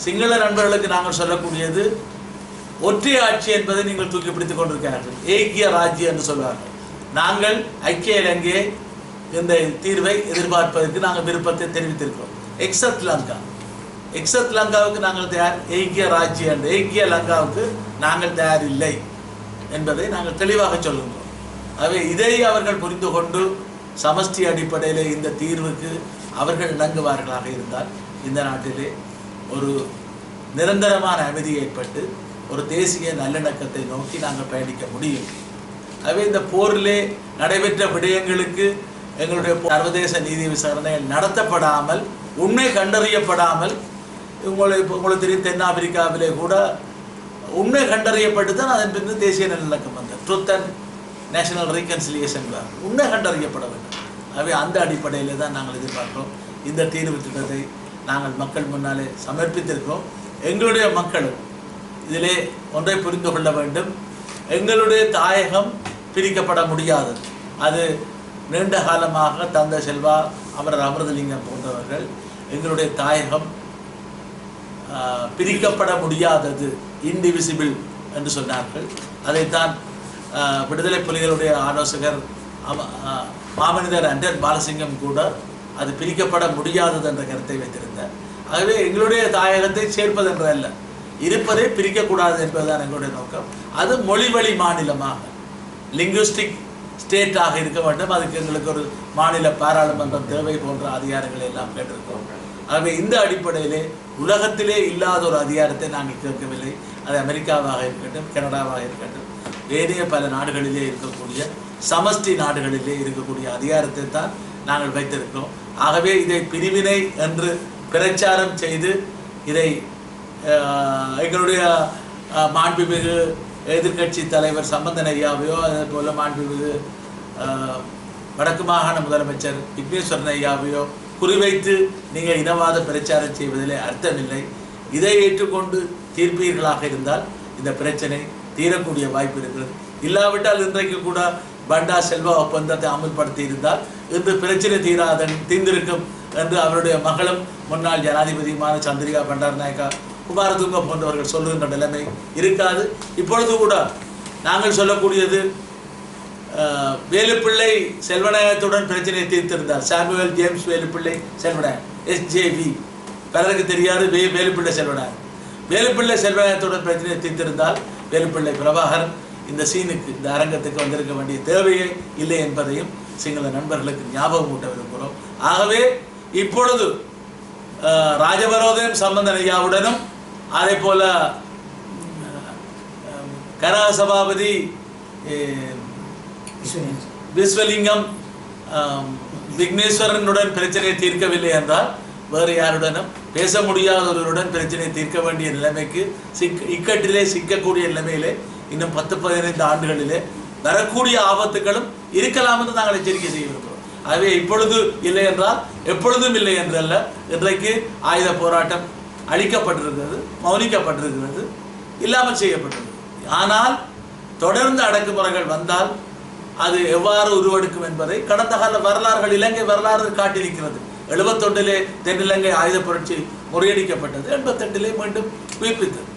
சிங்கள நண்பர்களுக்கு நாங்கள் சொல்லக்கூடியது ஒற்றை ஆட்சி என்பதை நீங்கள் தூக்கி பிடித்துக் கொண்டிருக்கிறார்கள். ஏக்கிய ராஜ்யம் என்று சொல்வார்கள். நாங்கள் ஐக்கிய இலங்கையை இந்த தீர்வை எதிர்பார்ப்பதற்கு நாங்கள் விருப்பத்தை தெரிவித்திருக்கிறோம். எக்ஸத் லங்காவுக்கு நாங்கள் தயார், ஏக்கிய ராஜ்யம் என்று ஏக்கிய லங்காவுக்கு நாங்கள் தயார் இல்லை என்பதை நாங்கள் தெளிவாக சொல்லுகிறோம். ஆகவே இதை அவர்கள் புரிந்து கொண்டு சமஷ்டி அடிப்படையில் இந்த தீர்வுக்கு அவர்கள் இணங்குவார்களாக இருந்தால் இந்த நாட்டிலே ஒரு நிரந்தரமான அமைதி ஏற்பட்டு ஒரு தேசிய நல்லிணக்கத்தை நோக்கி நாங்கள் பயணிக்க முடியும். ஆகவே இந்த போரிலே நடைபெற்ற விடயங்களுக்கு எங்களுடைய சர்வதேச நீதி விசாரணைகள் நடத்தப்படாமல், உண்மை கண்டறியப்படாமல், உங்களுக்கு தெரியும் தென்னாப்பிரிக்காவிலே கூட உண்மை கண்டறியப்பட்டு தான் அதன் பிறகு தேசிய நல்லிணக்கம் வந்தது. ட்ரூத் அண்ட் நேஷனல் ரீகன்சிலியேஷன் உண்மை கண்டறியப்பட வேண்டும். ஆகவே அந்த அடிப்படையில் தான் நாங்கள் எதிர்பார்க்கிறோம். இந்த தீர்வு திட்டத்தை நாங்கள் மக்கள் முன்னாலே சமர்ப்பித்திருக்கிறோம். எங்களுடைய மக்களும் இதிலே ஒன்றை புரிந்து கொள்ள வேண்டும். எங்களுடைய தாயகம் பிரிக்கப்பட முடியாது. அது நீண்ட காலமாக தந்தை செல்வா, அமரர் அமிர்தலிங்கம் போன்றவர்கள் எங்களுடைய தாயகம் பிரிக்கப்பட முடியாதது, இன்டிவிசிபிள் என்று சொன்னார்கள். அதைத்தான் விடுதலை புலிகளுடைய ஆலோசகர் மாமனிதர் அண்டர் பாலசிங்கம் கூட அது பிரிக்கப்பட முடியாதது என்ற கருத்தை வைத்திருந்தார். ஆகவே எங்களுடைய தாயகத்தை சேர்ப்பதென்ற அல்ல, இருப்பதை பிரிக்கக்கூடாது என்பதுதான் எங்களுடைய நோக்கம். அது மொழி வழி மாநிலமாக லிங்குவிஸ்டிக் ஸ்டேட்டாக இருக்க வேண்டும். அதுக்கு எங்களுக்கு ஒரு மாநில பாராளுமன்றம் தேவை போன்ற அதிகாரங்களை எல்லாம் கேட்டிருக்கிறோம். ஆகவே இந்த அடிப்படையிலே உலகத்திலே இல்லாத ஒரு அதிகாரத்தை நாங்கள் கேட்கவில்லை. அது அமெரிக்காவாக இருக்கட்டும், கனடாவாக இருக்கட்டும், வேறிய பல நாடுகளிலே இருக்கக்கூடிய சமஷ்டி நாடுகளிலே இருக்கக்கூடிய அதிகாரத்தை தான் நாங்கள் வைத்திருக்கிறோம். ஆகவே இதை பிரிவினை என்று பிரச்சாரம் செய்து இதை எங்களுடைய மாண்புமிகு எதிர்கட்சி தலைவர் சம்பந்தன் ஐயாவையோ, அதே போல மாண்புமிகு வடக்கு மாகாண முதலமைச்சர் விக்னேஸ்வரன் ஐயாவையோ குறிவைத்து நீங்கள் இனவாத பிரச்சாரம் செய்வதிலே அர்த்தமில்லை. இதை ஏற்றுக்கொண்டு தீர்ப்பீர்களாக இருந்தால் இந்த பிரச்சனை தீரக்கூடிய வாய்ப்பு இருக்கிறது. இல்லாவிட்டால் இன்றைக்கு கூட பண்டா செல்வா ஒப்பந்தத்தை அமல்படுத்தி இருந்தால் இன்று பிரச்சனை தீர்ந்திருக்கும் என்று அவருடைய மகளும் முன்னாள் ஜனாதிபதியுமான சந்திரிகா பண்டாரநாயக்கா குமாரதுங்க போன்றவர்கள் சொல்லுகின்ற நிலைமை இருக்காது. இப்பொழுது கூட நாங்கள் சொல்லக்கூடியது, வேலுப்பிள்ளை செல்வநாயகத்துடன் பிரச்சனையை தீர்த்திருந்தார். Samuel James Velupillai Selvanayakam, SJV, பலருக்கு தெரியாது. வேலுப்பிள்ளை செல்வநாயகம், வேலுப்பிள்ளை செல்வநாயகத்துடன் பிரச்சனையை தீர்த்திருந்தால் வேலுப்பிள்ளை பிரபாகரன் இந்த சீனுக்கு, இந்த அரங்கத்துக்கு வந்திருக்க வேண்டிய தேவையே இல்லை என்பதையும் சிங்கள நண்பர்களுக்கு ஞாபகம் ஊட்ட விரும்புகிறோம். ஆகவே இப்பொழுது ராஜபரோதயம் சம்பந்தன் ஐயாவுடனும் அதே போல கனக சபாபதி விஸ்வலிங்கம் விக்னேஸ்வரனுடன் பிரச்சனையை தீர்க்கவில்லை என்றால் வேறு யாருடனும் பேச முடியாத ஒருவருடன் பிரச்சனையை தீர்க்க வேண்டிய நிலைமைக்கு இக்கட்டிலே சிக்கக்கூடிய நிலைமையிலே இன்னும் 10-15 ஆண்டுகளிலே வரக்கூடிய ஆபத்துகளும் இருக்கலாம் என்று நாங்கள் எச்சரிக்கை செய்ய விரும்புகிறோம். ஆகவே இப்பொழுது இல்லை என்றால் எப்பொழுதும் இல்லை என்றல்ல. இன்றைக்கு ஆயுத போராட்டம் அழிக்கப்பட்டிருக்கிறது, மௌனிக்கப்பட்டிருக்கிறது, இல்லாமல் செய்யப்பட்டிருக்கிறது. ஆனால் தொடர்ந்து அடக்குமுறைகள் வந்தால் அது எவ்வாறு உருவெடுக்கும் என்பதை கடந்த கால வரலாறுகள், இலங்கை வரலாறு காட்டியிருக்கிறது. 71 தென்னிலங்கை ஆயுத புரட்சி முறியடிக்கப்பட்டது, 88 மீண்டும் உயிர்ப்பித்தது.